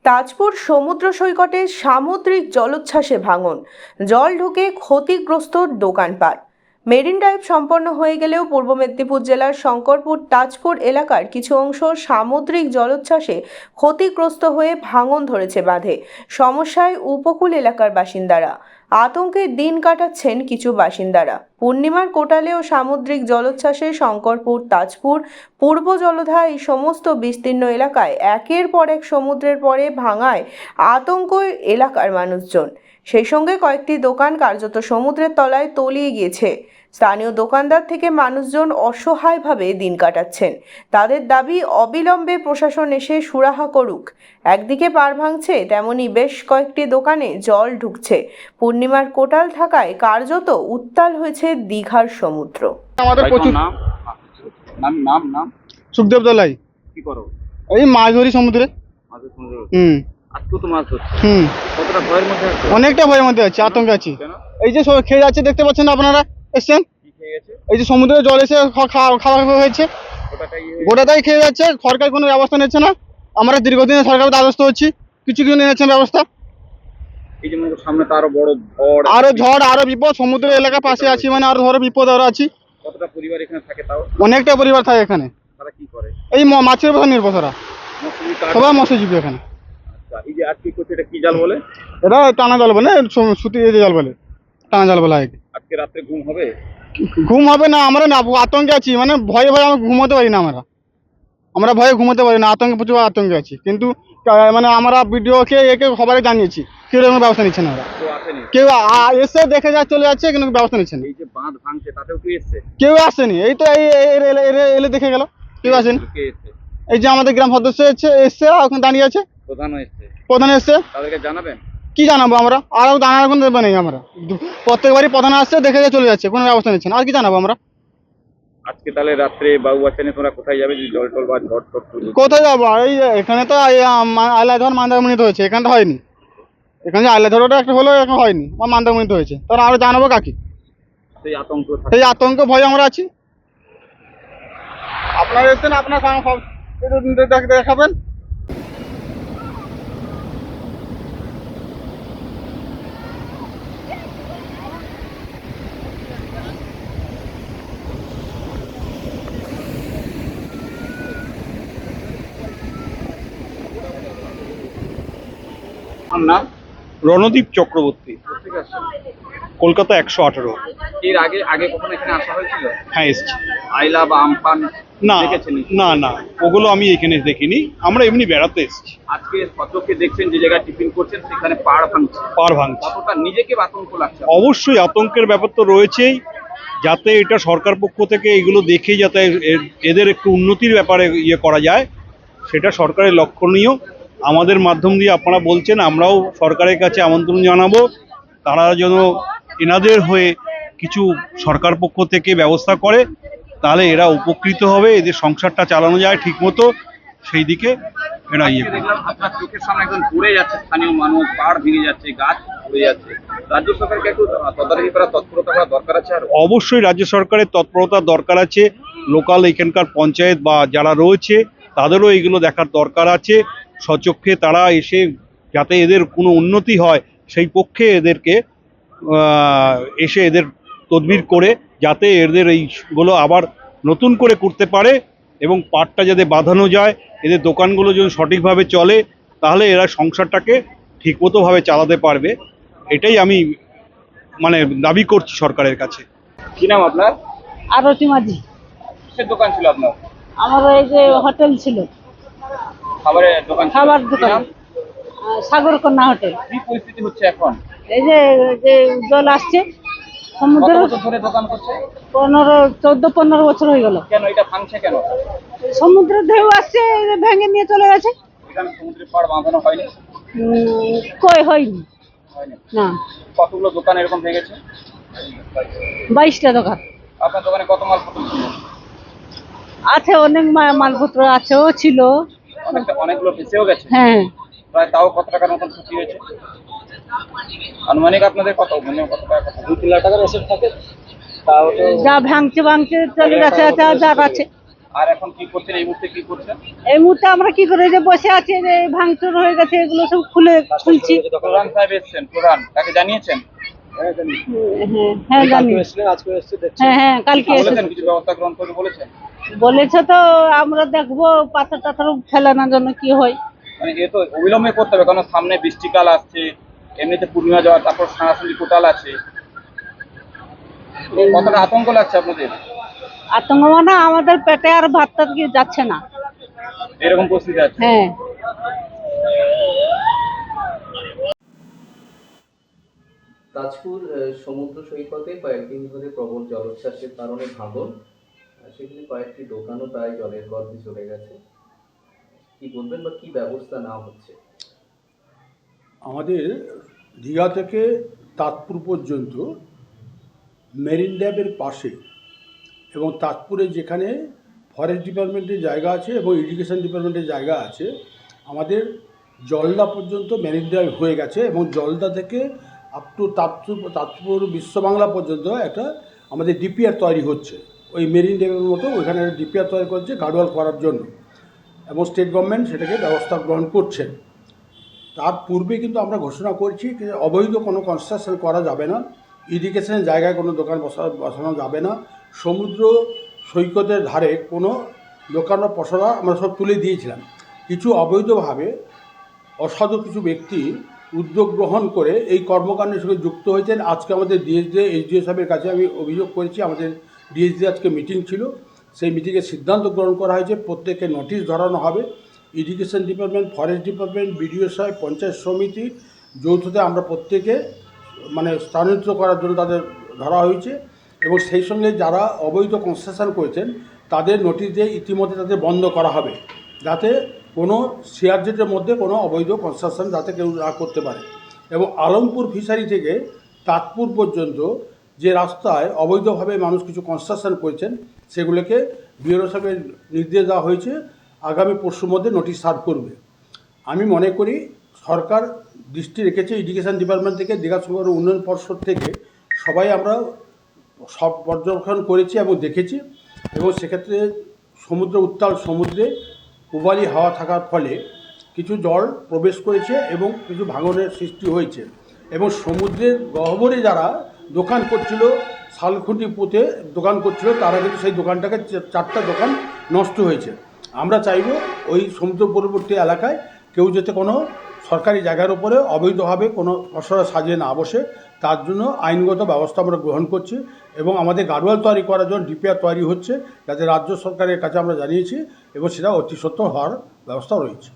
তাজপুর সমুদ্র সৈকতে সামুদ্রিক জলোচ্ছ্বাসে ভাঙন, জল ঢুকে ক্ষতিগ্রস্ত দোকানপাট। মেরিন ড্রাইভ সম্পন্ন হয়ে গেলেও পূর্ব মেদিনীপুর জেলার শঙ্করপুর তাজপুর এলাকার কিছু অংশ সামুদ্রিক জলোচ্ছ্বাসে ক্ষতিগ্রস্ত হয়ে ভাঙন ধরেছে বাঁধে। সমস্যায় উপকূল এলাকার বাসিন্দারা, আতঙ্কে দিন কাটাচ্ছেন কিছু বাসিন্দারা। পূর্ণিমার কোটালে ও সামুদ্রিক জলোচ্ছ্বাসে শঙ্করপুর, তাজপুর, পূর্ব জলধা এই সমস্ত বিস্তীর্ণ এলাকায় একের পর এক সমুদ্রের পরে ভাঙায় আতঙ্ক এলাকার মানুষজন। সেই সঙ্গে কয়েকটি দোকান কার্যত সমুদ্রের তলায় তলিয়ে গিয়েছে। স্থানীয় দোকানদার থেকে মানুষজন অসহায়ভাবে দিন কাটাচ্ছেন। তাদের দাবি অবিলম্বে প্রশাসন এসে সুরাহা করুক। একদিকে পাড় ভাঙছে, তেমনি বেশ কয়েকটি দোকানে জল ঢুকছে। পূর্ণিমার কোটাল থাকায় কার্যত উত্তাল হয়েছে দীঘার সমুদ্র। আমাদের প্রচুর নাম নাম নাম সুখদেব দলাই। কি করো? এই মাছ ধরি সমুদ্রে। আজকে তো মাছ ধরছো। কতটা ভয়ের মধ্যে আছো? অনেকটা ভয়ের মধ্যে আছি, আতঙ্কে আছি। কেন? এই যে খেয়ে যাচ্ছে, দেখতে পাচ্ছেন আপনারা, এসছেন। কি খেয়ে গেছে? এই যে সমুদ্রে জল এসে খাওয়া হয়েছে, গোটাটাই খেয়ে যাচ্ছে। সরকার কোনো ব্যবস্থা নিচ্ছে না। আমরা দীর্ঘদিনে সরকারের দ্বারস্থ হচ্ছি, কিছু নিচ্ছেন ব্যবস্থা। এই যে সামনে তো আরো বড় ঝড়, আরো ঝড়, আরো বিপদ। সমুদ্রের এলাকা পাশে আছি মানে আরো ধরো বিপদ আরো আছি। কতটা পরিবার এখানে থাকে তাও? অনেকটা পরিবার থাকে এখানে। তারা কি করে? এই মাছের উপর নির্ভর তারা, সবাই মৎস্যজীবী এখানে। আচ্ছা, এই যে আজকে করছে, এটা কি জাল বলে? এটা টানা জাল বলে, সুতি জাল বলে, টানা জাল বলা হয়। আজকে রাত্রে ঘুম হবে? ঘুম হবে না, আমরা না আতঙ্কে আছি, মানে ভয়ে ভয়ে আমরা ঘুমোতে পারি না। আমরা ভয়ে ঘুমোতে পারি না, আতঙ্কে, প্রচুর আতঙ্কে আছি। কিন্তু মানে আমরা ভিডিওকে একে সবাই জানিয়েছি, কেউ এরকম ব্যবস্থা নিচ্ছে না। ওরা কেউ এসে দেখে যা চলে যাচ্ছে, কিন্তু ব্যবস্থা নিচ্ছে না। এই যে বাঁধ ভাঙছে তাতেও কি এসছে? কেউ আসেনি। এই তো এলে দেখে গেল, কেউ আসেনি। এই যে আমাদের গ্রাম সদস্য এসছে, এখন দাঁড়িয়ে আছে। প্রধান এসছে। তাদেরকে জানাবেন? কি জানাবো আমরা? আর জানার কোনো দেবে নেই। আমরা প্রত্যেকবারই প্রধান আসছে, দেখে যা চলে যাচ্ছে, কোনো ব্যবস্থা নিচ্ছে না। আর কি জানাবো আমরা? আজকে তাহলে রাত্রে বাবু বাচ্চা নিয়ে তোমরা কোথায় যাবে? যদি জল টল বা ঝড় টট? কোথায় যাবো? এই এখানে তো আইলাধর মন্দারমণিতে হয়েছে, এখানটা হয়নি। এখানে আইলাধরটা একটা হলো, এখন হয়নি, বা মন্দারমণিতে হয়েছে। তাহলে আরো জানাবো কাকে? সেই আতঙ্ক ভয়ে আমরা আছি। আপনারা এসছেন, আপনার দেখাবেন। নাম? রণদীপ চক্রবর্তী, কলকাতা 118। এর আগে আগে কখনো এখানে আসা হয়েছিল? হ্যাঁ, এসছি। আইলা বা আমফান না দেখেছেন? না না, ওগুলো আমি এখানে দেখিনি। আমরা এমনি বেড়াতে এসেছি। আজকে কতকে দেখছেন যে জায়গায় টিফিন করছেন সেখানে পাড় ভাঙছে। কতটা নিজেকে আতঙ্ক লাগছে? অবশ্যই আতঙ্কের ব্যাপার তো রয়েছেই। যাতে এটা সরকার পক্ষ থেকে এগুলো দেখে যাতে এদের একটু উন্নতির ব্যাপারে ইয়ে করা যায়, সেটা সরকারের লক্ষণীয়। আমাদের মাধ্যম দিয়ে আপনারা বলছেন, আমরাও সরকারের কাছে আমন্ত্রণ জানাবো, তারা যেন এনাদের হয়ে কিছু সরকার পক্ষ থেকে ব্যবস্থা করে, তাহলে এরা উপকৃত হবে, এদের সংসারটা চালানো যায় ঠিক মতো, সেই দিকে এরা ইয়ে করে। দেখলাম আপনার চোখের সামনে একজন পড়ে যাচ্ছে, স্থানীয় মানুষ, পাড় ভেঙে যাচ্ছে, গাছ পড়ে যাচ্ছে। রাজ্য সরকারকে একটু তদারকি করা, তৎপরতা করা দরকার আছে। আর অবশ্যই রাজ্য সরকারের তৎপরতার দরকার আছে। লোকাল এখানকার পঞ্চায়েত বা যারা রয়েছে তাদেরও এগুলো দেখার দরকার আছে। স্বচক্ষে তারা এসে যাতে এদের কোনো উন্নতি হয় সেই পক্ষে এদেরকে এসে এদের তদবির করে যাতে এদের এইগুলো আবার নতুন করে করতে পারে, এবং পাটটা যাতে বাঁধানো যায়, এদের দোকানগুলো যদি সঠিকভাবে চলে, তাহলে এরা সংসারটাকে ঠিকমতোভাবে চালাতে পারবে। এটাই আমি মানে দাবি করছি সরকারের কাছে। কি নাম আপনার? আরতি মাঝি। কিসের দোকান ছিল আপনার? আমার এই যে হোটেল ছিল, খাবারের দোকান ছিল। খাবার কি দোকান, নাম? সাগরকন্যা হোটেল। কি পরিস্থিতি হচ্ছে এখন? এই যে জল আসছে কত সমুদ্র। বছর ধরে দোকান করছে? 14-15 বছর হয়ে গেল। কেন এটা ভাঙছে কেন? সমুদ্রের ঢেউ আসছে, এই যে ভেঙে নিয়ে চলে গেছে। এখানে সমুদ্রের পাড় বাঁধানো হয়নি? কই হয়নি না। কতগুলো দোকান এরকম ভেঙেছে? 22টা দোকান আপনার দোকানে কত মালপত্র ছিল? আছে, অনেক মালপত্র আছে, ও ছিল অনেকগুলো ভেসেও গেছে। হ্যাঁ। প্রায় তাও কত টাকার মতন ক্ষতি হয়েছে আনুমানিক? আপনাদের কত, মানে কত টাকা? 2-3 লাখ টাকার ওষুধ থাকে, তাও যা ভাঙছে চলে গেছে, যা আছে। আর এখন কি করছেন, এই মুহূর্তে কি করছেন? এই মুহূর্তে আমরা কি করে যে বসে আছি, যে ভাঙচুর হয়ে গেছে, এগুলো সব খুলছি। প্রধান সাহেব এসছেন, প্রধান তাকে জানিয়েছেন? হ্যাঁ জানি। হ্যাঁ কালকে বলেছেন এসেছে। কিছু ব্যবস্থা গ্রহণ করবে বলেছেন? বলেছে তো, আমরা দেখবো পাথর টাথর ফেলানোর জন্য কি হয়। মানে এ তো অবিলম্বে করতে হবে, কারণ সামনে বৃষ্টিকাল আসছে, এমনিতে পূর্ণিমা যাওয়া, তারপর সারাসরি কোটাল আছে। তো কতটা আতঙ্ক লাগছে আপনাদের আতঙ্ক মানে আমাদের পেটে আর ভাতটা কি যাচ্ছে না। এরকম পরিস্থিতি আছে? হ্যাঁ তাজপুর সমুদ্র সৈকতে কয়েকদিন ধরে প্রবল জলোচ্ছ্বাসের কারণে ভাঙন, সেখানে কয়েকটি দোকানও প্রায় জলের গর্ভে চলে গেছে। কি বলবেন বা কি ব্যবস্থা নেওয়া হচ্ছে? আমাদের দীঘা থেকে তাজপুর পর্যন্ত মেরিন ড্রাইভের পাশে এবং তাজপুরে যেখানে ফরেস্ট ডিপার্টমেন্টের জায়গা আছে এবং ইরিগেশন ডিপার্টমেন্টের জায়গা আছে, আমাদের জলদা পর্যন্ত মেরিন ড্রাইভ হয়ে গেছে এবং জলদা থেকে আপ টু তাজপুর বিশ্ববাংলা পর্যন্ত একটা আমাদের ডিপিআর তৈরি হচ্ছে। ওই মেরিন ড্রাইভের মতো ওইখানে ডিপিআর তৈরি করছে গার্ডওয়াল করার জন্য, এবং স্টেট গভর্নমেন্ট সেটাকে ব্যবস্থা গ্রহণ করছেন। তার পূর্বে কিন্তু আমরা ঘোষণা করছি যে অবৈধ কোনো কনস্ট্রাকশন করা যাবে না, ইরিগেশনের জায়গায় কোনো দোকান বসানো যাবে না, সমুদ্র সৈকতের ধারে কোনো দোকান বা পসরা আমরা সব তুলে দিয়েছিলাম। কিছু অবৈধভাবে অসাধু কিছু ব্যক্তি উদ্যোগ গ্রহণ করে এই কর্মকাণ্ডের সঙ্গে যুক্ত হয়েছেন। আজকে আমাদের এইচডিও সাহেবের কাছে আমি অভিযোগ করেছি, আমাদের ডিএসডি আজকে মিটিং ছিল, সেই মিটিংয়ে সিদ্ধান্ত গ্রহণ করা হয়েছে প্রত্যেককে নোটিশ ধরানো হবে। Irrigation department, forest department, BDO সাহেব, পঞ্চায়েত সমিতি যৌথতে আমরা প্রত্যেকে স্থানান্তরিত করার জন্য তাদের ধরা হয়েছে, এবং সেই সঙ্গে যারা অবৈধ কনস্ট্রাকশন করেছেন তাদের নোটিশ দিয়ে ইতিমধ্যে তাদের বন্ধ করা হবে, যাতে কোনো সিআরজেটের মধ্যে কোনো অবৈধ কনস্ট্রাকশন যাতে কেউ না করতে পারে। এবং আলমপুর ফিশারি থেকে তাজপুর পর্যন্ত যে রাস্তায় অবৈধভাবে মানুষ কিছু কনস্ট্রাকশন করেছেন সেগুলোকে বিএলও সাহেবের নির্দেশ দেওয়া হয়েছে, আগামী পরশুর মধ্যে নোটিশ সার্ভ করবে। আমি মনে করি সরকার দৃষ্টি রেখেছে, এডুকেশন ডিপার্টমেন্ট থেকে, দীঘা সমুদ্র উন্নয়ন পর্ষদ থেকে সবাই আমরা সব পর্যবেক্ষণ করেছি এবং দেখেছি, এবং সেক্ষেত্রে উত্তাল সমুদ্রে উবালি হাওয়া থাকার ফলে কিছু জল প্রবেশ করেছে এবং কিছু ভাঙনের সৃষ্টি হয়েছে, এবং সমুদ্রের গহ্বরে যারা দোকান করছিল, শালখুঁটি পুঁতে দোকান করছিল, তারা কিন্তু সেই দোকানটাকে 4টা দোকান নষ্ট হয়েছে। আমরা চাইব ওই সমুদ্র পূর্ববর্তী এলাকায় কেউ যাতে কোনো সরকারি জায়গার উপরে অবৈধভাবে কোনো পসরা সাজিয়ে না বসে, তার জন্য আইনগত ব্যবস্থা আমরা গ্রহণ করছি, এবং আমাদের গার্ডওয়াল তৈরি করার জন্য ডিপিআর তৈরি হচ্ছে, যাতে রাজ্য সরকারের কাছে আমরা জানিয়েছি, এবং সেটা অতি সত্ত্বর হওয়ার ব্যবস্থা রয়েছে।